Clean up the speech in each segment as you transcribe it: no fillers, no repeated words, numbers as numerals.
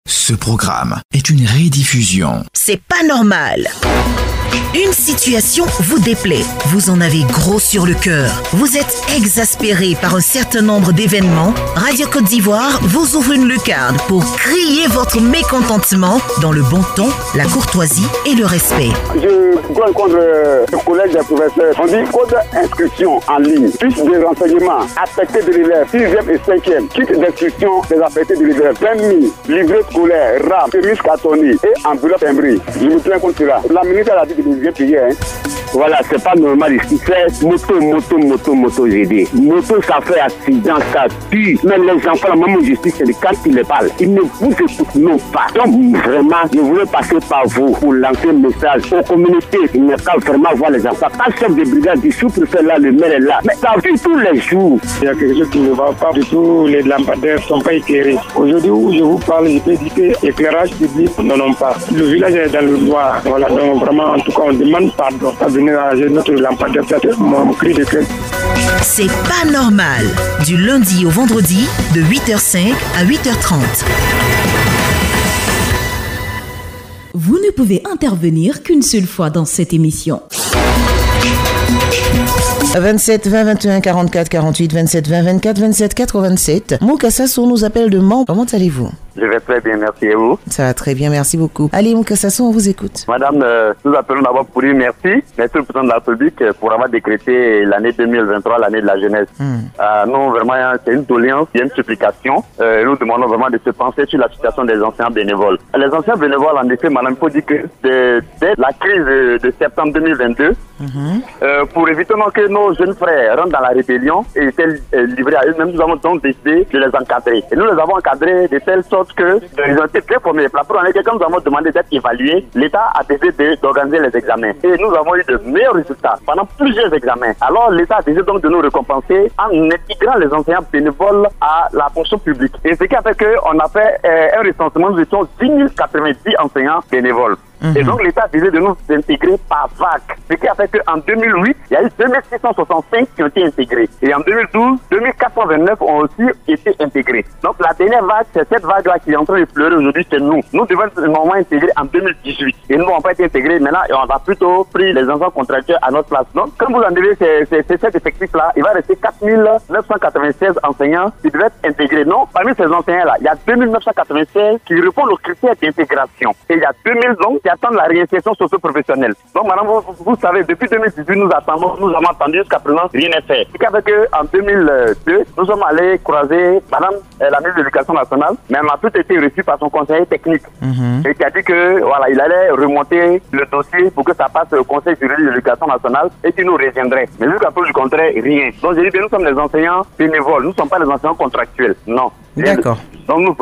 Ce programme est une rediffusion. C'est pas normal. Une situation vous déplaît, vous en avez gros sur le cœur, vous êtes exaspéré par un certain nombre d'événements. Radio Côte d'Ivoire vous ouvre une lucarne pour crier votre mécontentement dans le bon ton, la courtoisie et le respect. Je rencontre le collège des professeurs. On dit code d'inscription en ligne, fiche de renseignement, affecté de l'élève, 6e et 5e, kit d'inscription des affectés de l'élève, 20 000, livret scolaire, RAM, chemise cartonnée et enveloppe timbrée. Je me tiens compte cela. La ministre a dit que je viens payer. Voilà, c'est pas normal ici. C'est moto, j'ai dit. Moto, ça fait accident, ça tue. Mais les enfants, la maman justice, c'est quand ils les parlent. Ils ne vous écoutent non pas. Donc, vraiment, je voulais passer par vous pour lancer un message aux communautés. Il n'y a pas vraiment voir les enfants. Pas chef de brigade du sous-préfet là, le maire est là. Mais ça vit tous les jours. Il y a quelque chose qui ne va pas du tout. Les lampadaires ne sont pas éclairés. Aujourd'hui où je vous parle, je peux dire que l'éclairage public n'en ont pas. Le village est dans le noir. Voilà, donc vraiment, en tout cas, on demande pardon. Venir arranger notre lampadaire, c'est mon cri de cœur. C'est pas normal. Du lundi au vendredi, de 8h05 à 8h30. Vous ne pouvez intervenir qu'une seule fois dans cette émission. 27 20 21 44 48 27 20 24 27 87. Mouka Sassou nous appelle de Mans. Comment allez-vous? Je vais très bien, merci. Et vous? Ça va très bien, merci beaucoup. Allez, Mouka Sassou, on vous écoute. Madame, nous appelons d'abord pour dire merci. Merci au président de la République pour avoir décrété l'année 2023, l'année de la jeunesse. Nous, vraiment, c'est une doléance, il y a une supplication. Nous demandons vraiment de se pencher sur la situation des anciens bénévoles. Les anciens bénévoles, en effet, madame, il faut dire que dès la crise de septembre 2022, pour éviter que nos jeunes frères rentrent dans la rébellion et étaient livrés à eux-mêmes, nous avons donc décidé de les encadrer. Et nous les avons encadrés de telle sorte que ils ont été très formés. La première année, quand nous avons demandé d'être évalués, l'État a décidé d'organiser les examens. Et nous avons eu de meilleurs résultats pendant plusieurs examens. Alors l'État a décidé donc de nous récompenser en intégrant les enseignants bénévoles à la fonction publique. Et ce qui a fait qu'on a fait un recensement, nous étions 10 090 enseignants bénévoles. Et donc l'État a décidé de nous intégrer par vague. Ce qui a fait qu'en 2008, il y a eu 2665 qui ont été intégrés. Et en 2012, 2429 ont aussi été intégrés. Donc la dernière vague, c'est cette vague-là qui est en train de pleurer aujourd'hui, c'est nous. Nous devons normalement intégrer en 2018. Et nous n'avons pas été intégrés maintenant et on a plutôt pris les enfants contractuels à notre place. Donc quand vous enlevez cet effectif-là, il va rester 4996 enseignants qui devaient être intégrés. Non, parmi ces enseignants-là, il y a 2996 qui répondent aux critères d'intégration. Et il y a 2000 donc qui attendent la réinsertion socio-professionnelle. Donc madame, vous savez, depuis 2018, nous avons attendu jusqu'à présent, rien n'est fait. Ce qui a fait qu'en 2002, nous sommes allés croiser madame la ministre de l'Éducation nationale, mais on a tout été reçu par son conseiller technique. Et qui a dit que voilà, il allait remonter le dossier pour que ça passe au conseil juridique de l'Éducation nationale et qu'il nous reviendrait. Mais jusqu'à preuve du contraire, rien. Donc j'ai dit que nous sommes les enseignants bénévoles, nous ne sommes pas les enseignants contractuels. Non. D'accord. Donc nous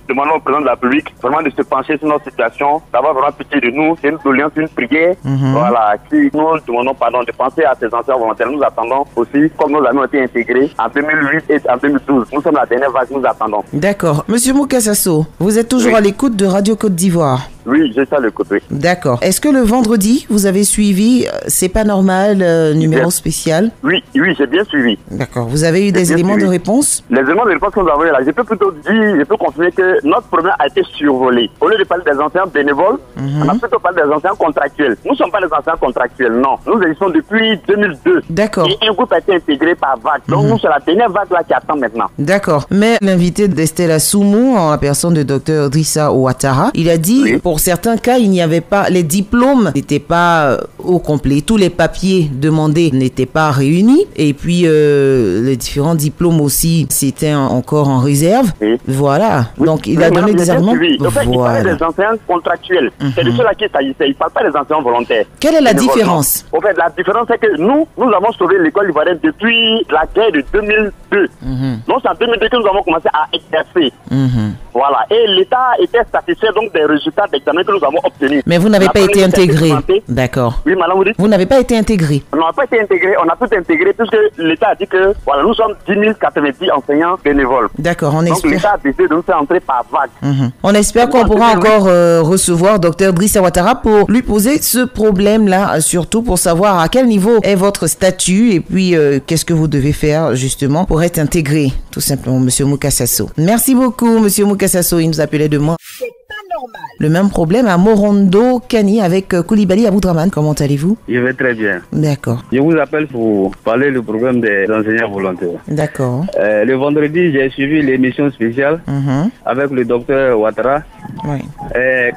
demandons au président de la République vraiment de se pencher sur notre situation, d'avoir vraiment pitié de nous. C'est une doléance, une prière, voilà, qui nous demandons pardon de penser à ces anciens volontaires. Nous attendons aussi, comme nos amis ont été intégrés en 2008 et en 2012. Nous sommes la dernière vague, nous attendons. D'accord. Monsieur Mouka Sassou, vous êtes toujours à l'écoute de Radio Côte d'Ivoire? Oui, j'ai ça à l'écoute, oui. D'accord. Est-ce que le vendredi, vous avez suivi C'est pas normal, numéro spécial? Oui, j'ai bien suivi. D'accord. Vous avez eu des éléments de réponse? Les éléments de réponse que nous avons eu là, je peux plutôt dire, je peux confirmer que notre problème a été survolé. Au lieu de parler des enseignants bénévoles, on a plutôt parlé des enseignants contractuels. Nous ne sommes pas les enseignants contractuels, non. Nous existons depuis 2002. D'accord. Et un groupe a été intégré par vague. Donc nous, c'est la dernière vague là qui attend maintenant. D'accord. Mais l'invité d'Estelle Assoumou, en la personne de Dr Drissa Ouattara, il a dit, pour certains cas, il n'y avait pas, les diplômes n'étaient pas au complet. Tous les papiers demandés n'étaient pas réunis. Et puis, les différents diplômes aussi, c'était encore en réserve. Voilà. Donc, il a donné des arguments. En fait, il parlait des enseignants contractuels. C'est de cela qu'il s'agissait. Il ne parle pas des enseignants volontaires. Quelle est la différence? En fait, la différence, c'est que nous avons sauvé l'école ivoirienne depuis la guerre de 2002. Donc, c'est en 2002 que nous avons commencé à exercer. Voilà. Et l'État était satisfait donc des résultats des examens que nous avons obtenus. Mais vous n'avez pas été intégré. D'accord. Oui, madame, vous dites? Vous n'avez pas été intégré. On n'a pas été intégré, on a tout intégré puisque l'État a dit que voilà, nous sommes 10 090 enseignants bénévoles. D'accord, on Donc espère. l'État a décidé de nous faire entrer par vague. On espère qu'on pourra encore recevoir Dr Drissa Ouattara pour lui poser ce problème-là, surtout pour savoir à quel niveau est votre statut et puis qu'est-ce que vous devez faire justement pour être intégré, tout simplement, Monsieur Moukassasso. Merci beaucoup, Monsieur Moukassasso. Il nous appelait demain. Le même problème à Morondo Kani avec Koulibaly Aboudraman. Comment allez-vous? Je vais très bien. D'accord. Je vous appelle pour parler du problème des enseignants volontaires. D'accord. Le vendredi, j'ai suivi l'émission spéciale avec le docteur Ouattara. Oui.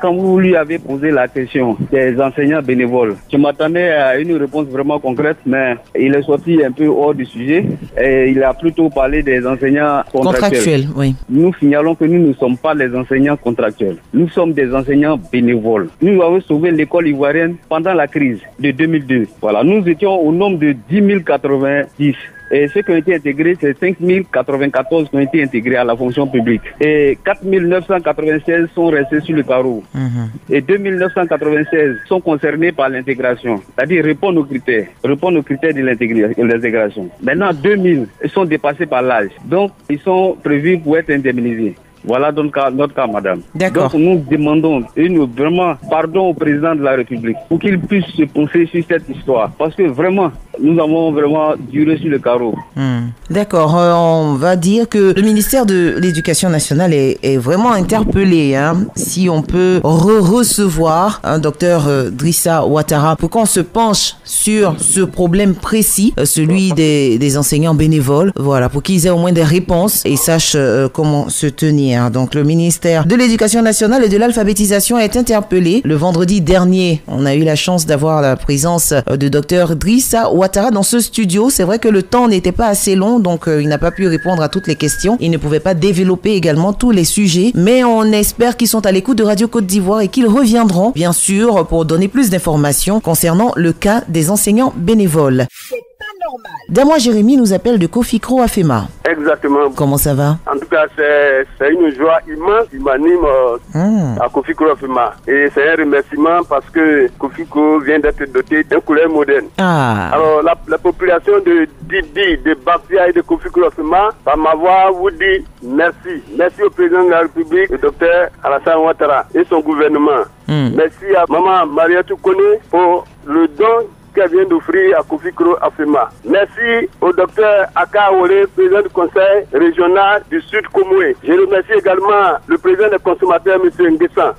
Quand vous lui avez posé la question des enseignants bénévoles, je m'attendais à une réponse vraiment concrète, mais il est sorti un peu hors du sujet et il a plutôt parlé des enseignants contractuels. Oui. Nous signalons que nous ne sommes pas les enseignants contractuels. Nous sommes des enseignants bénévoles. Nous avons sauvé l'école ivoirienne pendant la crise de 2002. Voilà, nous étions au nombre de 10 090. Et ceux qui ont été intégrés, c'est 5 094 qui ont été intégrés à la fonction publique. Et 4 996 sont restés sur le carreau. Et 2 996 sont concernés par l'intégration. C'est-à-dire répondre aux critères de l'intégration. Maintenant, 2000 sont dépassés par l'âge. Donc, ils sont prévus pour être indemnisés. Voilà donc notre cas, madame. D'accord. Donc nous demandons vraiment pardon au président de la République pour qu'il puisse se pencher sur cette histoire. Parce que vraiment, nous avons vraiment duré sur le carreau. D'accord. On va dire que le ministère de l'Éducation nationale est vraiment interpellé. Si on peut recevoir un docteur Drissa Ouattara pour qu'on se penche sur ce problème précis, celui des enseignants bénévoles, voilà, pour qu'ils aient au moins des réponses et sachent comment se tenir. Donc le ministère de l'Éducation nationale et de l'alphabétisation est interpellé. Le vendredi dernier, on a eu la chance d'avoir la présence de docteur Drissa Ouattara dans ce studio. C'est vrai que le temps n'était pas assez long, donc il n'a pas pu répondre à toutes les questions. Il ne pouvait pas développer également tous les sujets, mais on espère qu'ils sont à l'écoute de Radio Côte d'Ivoire et qu'ils reviendront, bien sûr, pour donner plus d'informations concernant le cas des enseignants bénévoles. Damois Jérémy nous appelle de Kofikro Afema. Exactement. Comment ça va? En tout cas, c'est une joie immense qui m'anime à Kofikro Afema. Et c'est un remerciement parce que Kofikro vient d'être doté d'un couleur moderne. Alors, la population de Didi, de Bafia et de Kofikro Afema, par ma voix, vous dit merci. Merci au président de la République, le docteur Alassane Ouattara et son gouvernement. Merci à Maman Mariatou Kone pour le don qu'elle vient d'offrir à Kofikro Afema. Merci au docteur Aka Awole, président du conseil régional du Sud Komoué. Je remercie également le président des consommateurs, M. Nguessan.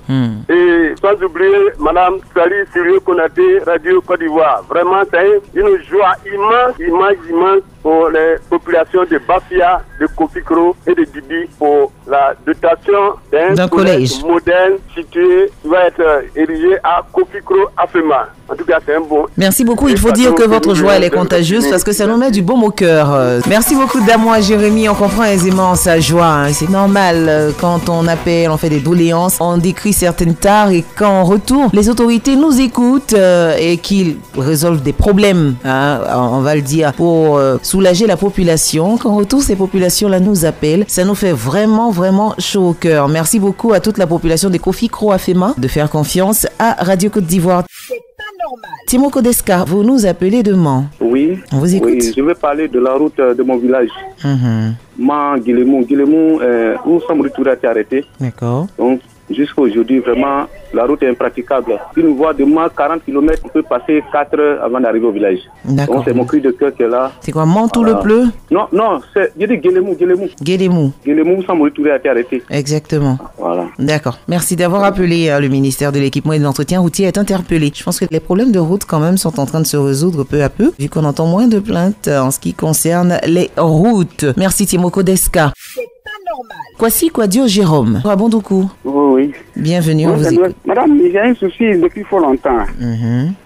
Et sans oublier Mme Sali Sirio Konaté, Radio Côte d'Ivoire. Vraiment, c'est une joie immense pour les populations de Bafia, de Kofikro et de Didi pour la dotation d'un collège moderne situé qui va être érigé à Kofikro Afema. En tout cas, c'est un bon. Merci beaucoup. Il faut dire que votre joie, elle est contagieuse parce que ça nous met du baume au cœur. Merci beaucoup, Damois Jérémy. On comprend aisément sa joie. C'est normal. Quand on appelle, on fait des doléances, on décrit certaines tares et quand on retourne, les autorités nous écoutent et qu'ils résolvent des problèmes, on va le dire, pour soulager la population. Quand on retourne, ces populations-là nous appellent. Ça nous fait vraiment chaud au cœur. Merci beaucoup à toute la population de Kofikro Afema de faire confiance à Radio Côte d'Ivoire. Timo Kodeska, vous nous appelez de Mans. Oui. On vous écoute. Oui, je vais parler de la route de mon village. Mans, Guilemou. Guilemou, nous sommes retournés à arrêter. D'accord. Donc, jusqu'à aujourd'hui, vraiment, la route est impraticable. Une voie de Mans, 40 km, on peut passer 4 heures avant d'arriver au village. D'accord. Donc, c'est mon cri de cœur qui est là. C'est quoi, Mans-tout-le-Pleu? Non, je dis Guilemou. Guilemou, nous sommes retournés à arrêter. Exactement. Voilà. D'accord. Merci d'avoir appelé. Le ministère de l'équipement et de l'entretien routier est interpellé. Je pense que les problèmes de route, quand même, sont en train de se résoudre peu à peu, vu qu'on entend moins de plaintes en ce qui concerne les routes. Merci, Timo Kodeska. Kwasi Kwadio Jérôme. Rabondoukou. Oui. Bienvenue, on vous écoute. Madame, j'ai un souci depuis fort longtemps.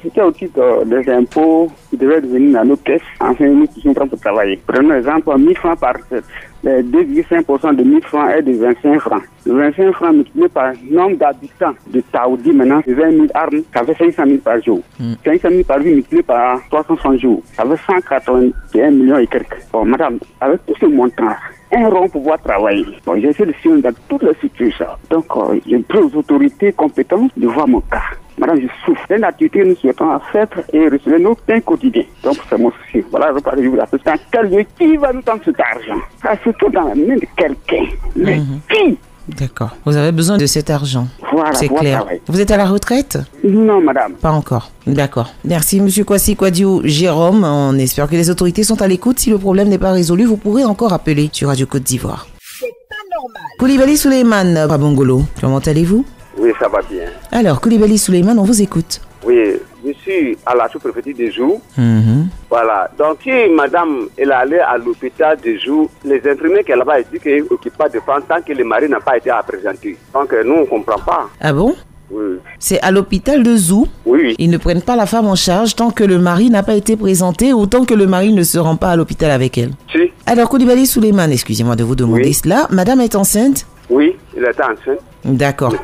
C'était au titre des impôts qui devaient devenir dans nos caisses. Enfin, nous qui sommes prêts pour travailler. Prenons l'exemple, 1000 francs par tête. les 2,5% de 1000 francs est de 25 francs. Le 25 francs multiplié par le nombre d'habitants de Taoudi, maintenant, c'est 20 000 armes, ça fait 500 000 par jour. 500 000 par jour multiplié par 360 jours, ça fait 181 millions et quelques. Bon, madame, avec tout ce montant, un rond pour pouvoir travailler. Bon, j'essaie de suivre dans toutes les situations. Donc, je prie aux autorités compétentes de voir mon cas. Madame, je souffre. C'est une activité que nous souhaitons faire et recevoir nos pains quotidiens. Donc, c'est mon souci. Voilà, je vous l'appelle. Quel lieu qui va nous prendre cet argent? Ça, c'est tout dans la main de quelqu'un. Mais qui? D'accord. Vous avez besoin de cet argent. Voilà, c'est clair. Travailler. Vous êtes à la retraite? Non, madame. Pas encore. D'accord. Merci, monsieur Kwasi Kwadjo Jérôme. On espère que les autorités sont à l'écoute. Si le problème n'est pas résolu, vous pourrez encore appeler sur Radio Côte d'Ivoire. C'est pas normal. Koulibaly Souleymane Rabongolo, comment allez-vous? Oui, ça va bien. Alors, Koulibaly Souleymane, on vous écoute. Oui, je suis à la sous-préfecture de Jou. Voilà. Donc, si madame elle est allée à l'hôpital de Jou, les infirmiers qu'elle là-bas dit qu'elle n'occupe pas de femme tant que le mari n'a pas été présenté. Donc, nous, on ne comprend pas. Ah bon? Oui. C'est à l'hôpital de Zou. Oui. Ils ne prennent pas la femme en charge tant que le mari n'a pas été présenté ou tant que le mari ne se rend pas à l'hôpital avec elle. Si. Alors, Koulibaly Souleymane, excusez-moi de vous demander cela. Madame est enceinte? Oui, elle était enceinte. D'accord.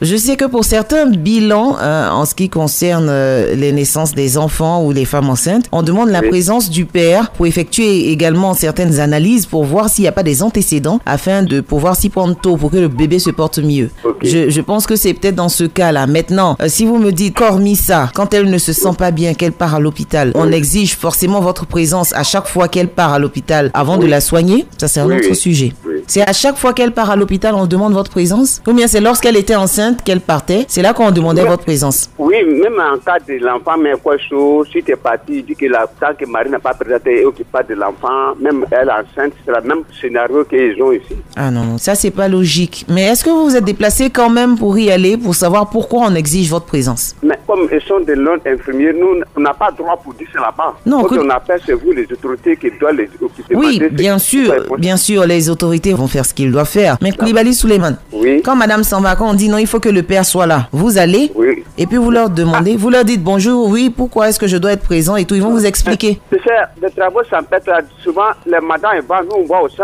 Je sais que pour certains bilans, en ce qui concerne les naissances des enfants ou les femmes enceintes, on demande la présence du père pour effectuer également certaines analyses pour voir s'il n'y a pas des antécédents afin de pouvoir s'y prendre tôt pour que le bébé se porte mieux. Je pense que c'est peut-être dans ce cas-là. Maintenant, si vous me dites qu'hormis ça, quand elle ne se sent pas bien, qu'elle part à l'hôpital, on exige forcément votre présence à chaque fois qu'elle part à l'hôpital avant de la soigner. Ça, c'est un autre sujet. C'est à chaque fois qu'elle part à l'hôpital, on demande votre présence? Ou bien c'est lorsqu'elle était enceinte qu'elle partait, c'est là qu'on demandait votre présence? Oui, même en cas de l'enfant, mais quoi chose, si tu es parti, dit que tant que Marie n'a pas présenté et occupe pas de l'enfant, même elle enceinte, c'est le même scénario qu'ils ont ici. Ah non, ça c'est pas logique. Mais est-ce que vous vous êtes déplacé quand même pour y aller, pour savoir pourquoi on exige votre présence? Mais comme ils sont de l'ordre infirmier, nous, on n'a pas droit pour dire cela là-bas. Non, donc on appelle, c'est vous les autorités qui doivent les occuper. Oui, bien sûr, les autorités vont faire ce qu'ils doivent faire. Mais Koulibaly Souleymane, quand madame s'en va, quand on dit non, il faut que le père soit là, vous allez et puis vous leur demandez, vous leur dites bonjour, oui, pourquoi est-ce que je dois être présent et tout, ils vont vous expliquer. C'est ça, les travaux s'empêchent souvent, les madames, nous, on va au sang.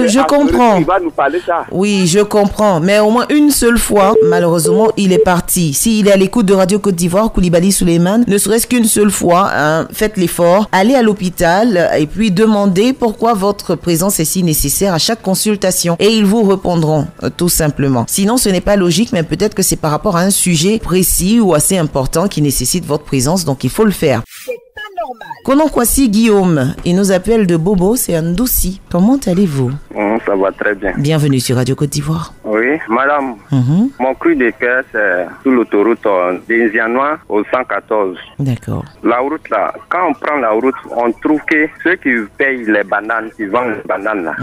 Je comprends. Il va nous parler ça. Oui, je comprends, mais au moins une seule fois, malheureusement, il est parti. S'il est à l'écoute de Radio Côte d'Ivoire, Koulibaly Souleymane, ne serait-ce qu'une seule fois, faites l'effort, allez à l'hôpital et puis demandez pourquoi votre présence est si nécessaire à chaque consultation. Et ils vous répondront, tout simplement. Sinon, ce n'est pas logique, mais peut-être que c'est par rapport à un sujet précis ou assez important qui nécessite votre présence, donc il faut le faire. C'est pas normal. Konon Kwasi Guillaume, il nous appelle de Bobo, c'est un Ndoussi. Comment allez-vous? Ça va très bien. Bienvenue sur Radio Côte d'Ivoire. Oui, madame, mon cru de cœur, c'est sur l'autoroute des Zianois au 114. D'accord. La route là, quand on prend la route, on trouve que ceux qui payent les bananes, qui vendent les bananes là,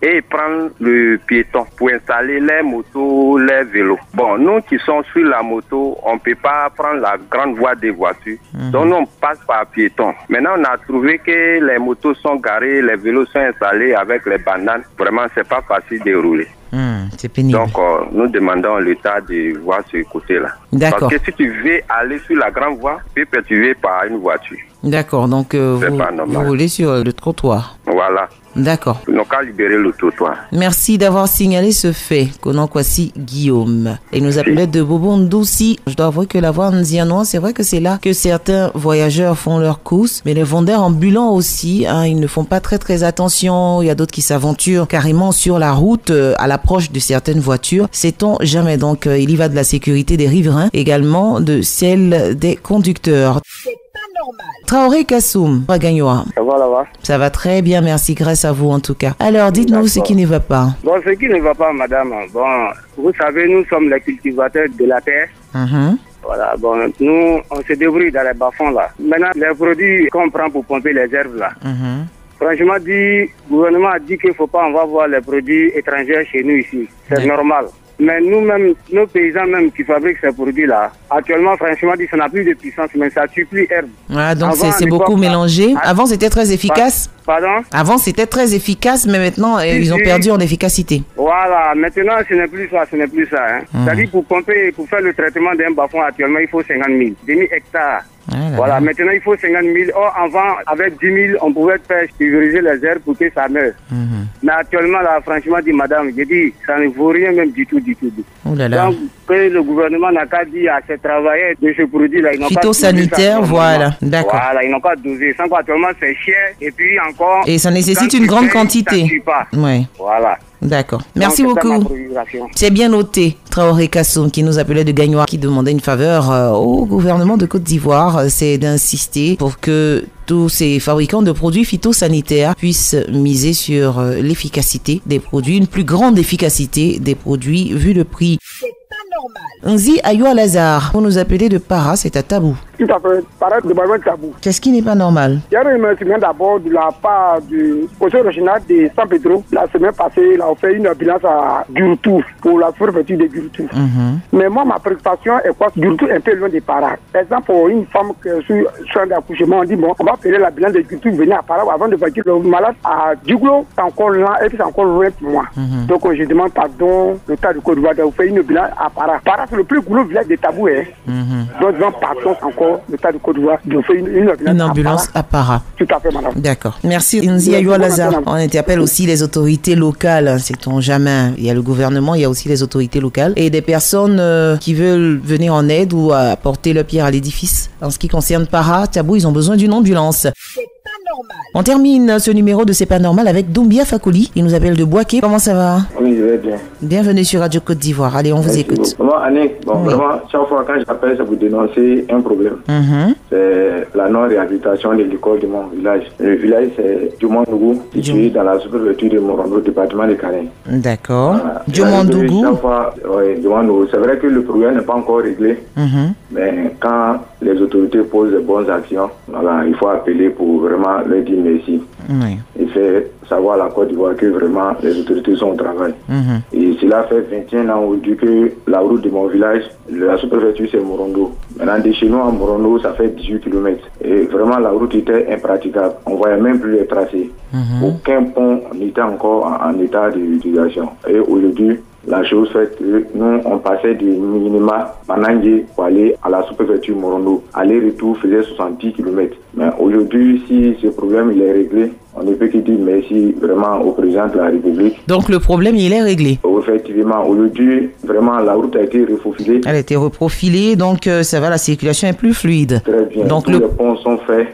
et ils prennent le piéton pour installer les motos, les vélos. Bon, nous qui sommes sur la moto, on ne peut pas prendre la grande voie des voitures. Donc nous, on passe par piéton. Maintenant, on a trouvé que les motos sont garées, les vélos sont installés avec les bananes. Vraiment, c'est pas facile de rouler. C'est pénible. Donc, nous demandons à l'État de voir ce côté-là. D'accord. Parce que si tu veux aller sur la grande voie, tu peux perturber par une voiture. D'accord, donc vous roulez sur le trottoir. Voilà. D'accord. Nous avons libéré le trottoir. Merci d'avoir signalé ce fait, Konon Kwasi Guillaume. Et nous appelait de Bobo Ndoussi. Je dois avouer que la voie Nzianois, c'est vrai que c'est là que certains voyageurs font leurs courses, mais les vendeurs ambulants aussi, ils ne font pas très attention. Il y a d'autres qui s'aventurent carrément sur la route à l'approche de certaines voitures. Sait-on jamais. Donc, il y va de la sécurité des riverains, également de celle des conducteurs. Traoré Kassoum, Ragagnoa. Ça va là-bas? Ça va très bien, merci, grâce à vous en tout cas. Alors, dites-nous ce qui ne va pas. Bon, ce qui ne va pas, madame, bon, vous savez, nous sommes les cultivateurs de la terre. Voilà, bon, nous, on se débrouille dans les bas-fonds là. Maintenant, les produits qu'on prend pour pomper les herbes là. Franchement, le gouvernement a dit qu'il ne faut pas, on va voir les produits étrangers chez nous ici. C'est normal. Mais nous-mêmes, nos paysans même qui fabriquent ces produits-là, actuellement, franchement, ça n'a plus de puissance, mais ça tue plus herbe. Ah, donc c'est beaucoup mélangé. Avant, c'était très efficace. Pardon? Avant, c'était très efficace, mais maintenant, ils ont perdu en efficacité. Voilà, maintenant, ce n'est plus ça, C'est-à-dire, pour pomper, pour faire le traitement d'un bas-fond, actuellement, il faut 50 000, demi-hectares. Voilà, maintenant il faut 50 000. Or, avant, avec 10 000, on pouvait faire pulvériser les herbes pour que ça meure. Mais actuellement, là, franchement, dit madame, j'ai dit, ça ne vaut rien même du tout. Oh là là. Donc, que le gouvernement n'a qu'à dire à ses travailleurs de ce produit-là. Phytosanitaire, voilà. D'accord. Voilà, ils n'ont pas dosé. Sans quoi, actuellement, c'est cher. Et puis encore. Et ça nécessite une grande quantité. Oui. Voilà. D'accord. Merci beaucoup. C'est bien noté. Traoré Kassoum qui nous appelait de Gagnoire, qui demandait une faveur au gouvernement de Côte d'Ivoire, c'est d'insister pour que tous ces fabricants de produits phytosanitaires puissent miser sur l'efficacité des produits, une plus grande efficacité des produits vu le prix. Nzi Ayoua Lazare, pour nous appeler de Para, c'est à Tabou. Tout à fait, Para de Tabou. Qu'est-ce qui n'est pas normal? Il y a un remerciement d'abord de la part du conseil régional de San Pedro. La semaine passée, il a fait une ambulance à Gurutou pour la fermeture de Gurutou. Mais moi, ma préoccupation est quoi? Gurutou est un peu loin de Para. Par exemple, pour une femme qui est sur soin d'accouchement, on dit bon, on va faire la bilan de Gurutou, venir à Para avant de partir le malade à Djiglo, c'est encore là et puis c'est encore loin pour moi. Donc je demande pardon, le tas de Côte d'Ivoire de faire une bilan à Para. Para, c'est le plus gros village de Tabou. Donc, pardon encore le tas de Côte d'Ivoire de faire une ambulance à Para. Tout à fait, madame. D'accord. Merci, Nzi Ayoua Lazare. On interpelle aussi les autorités locales, sait-on jamais. Il y a le gouvernement, il y a aussi les autorités locales et des personnes qui veulent venir en aide ou apporter leur pierre à l'édifice. En ce qui concerne Para, Tabou, ils ont besoin d'une ambulance. On termine ce numéro de C'est pas normal avec Doumbia Fakoli. Il nous appelle de Boaké. Comment ça va? Oui, je vais bien. Bienvenue sur Radio Côte d'Ivoire. Allez, on vous écoute. Bon, Annick, vraiment, chaque fois quand j'appelle, c'est pour dénoncer un problème. C'est la non-réhabilitation de l'école de mon village. Le village, c'est Djoumandougou, situé dans la sous-préfecture de Morondo, département de Kané. D'accord. Djoumandougou. Chaque fois, oui, Djoumandougou. C'est vrai que le problème n'est pas encore réglé. Mais quand les autorités posent de bonnes actions, voilà, il faut appeler pour vraiment leur dire merci. Et faire savoir à la Côte d'Ivoire que vraiment les autorités sont au travail. Et cela fait 21 ans aujourd'hui que la route de mon village, la sous-préfecture, c'est Morondo. Maintenant, de chez nous à Morondo, ça fait 18 km. Et vraiment, la route était impraticable. On ne voyait même plus les tracés. Aucun pont n'était encore en état d'utilisation. Et aujourd'hui, la chose fait que nous, on passait du minima Manangé pour aller à la sous-préfecture Morondo. Aller-retour faisait 70 km. Mais aujourd'hui, si ce problème il est réglé, on ne peut que dire merci vraiment au président de la République. Donc le problème, il est réglé? Effectivement, aujourd'hui, vraiment, la route a été reprofilée. Elle a été reprofilée, donc ça va, la circulation est plus fluide. Très bien, donc les ponts sont faits.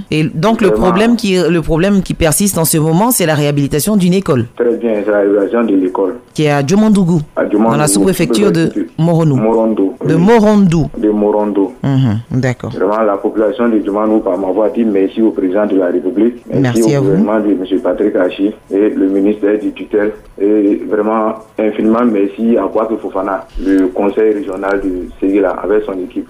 Et donc vraiment, le problème qui persiste en ce moment, c'est la réhabilitation d'une école. Très bien, c'est la réhabilitation de l'école. Qui est à Djoumandougou, dans la sous-préfecture de Morondo. De Morondo. D'accord. Vraiment, la population de Djoumandougou, par m'avoir dit merci au président de la République. Merci au gouvernement de M. Patrick Hachi et le ministère du tutelle. Et vraiment, infiniment merci à Kwame Fofana, le conseil régional de Séguila, avec son équipe.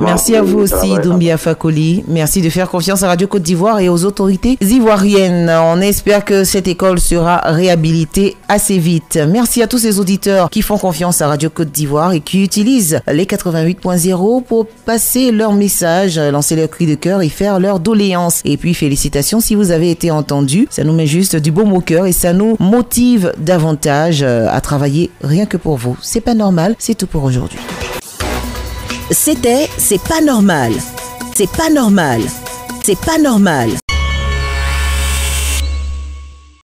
Merci à vous aussi, Doumbia Fakoli. Merci de faire confiance à Radio Côte d'Ivoire et aux autorités ivoiriennes. On espère que cette école sera réhabilitée assez vite. Merci à tous ces auditeurs qui font confiance à Radio Côte d'Ivoire et qui utilisent les 88.0 pour passer leur message, lancer leur cri de cœur et faire leur doléance. Et puis félicitations si vous avez été entendus. Ça nous met juste du baume au cœur et ça nous motive davantage à travailler rien que pour vous. C'est pas normal, c'est tout pour aujourd'hui. C'était C'est pas normal. C'est pas normal. C'est pas normal.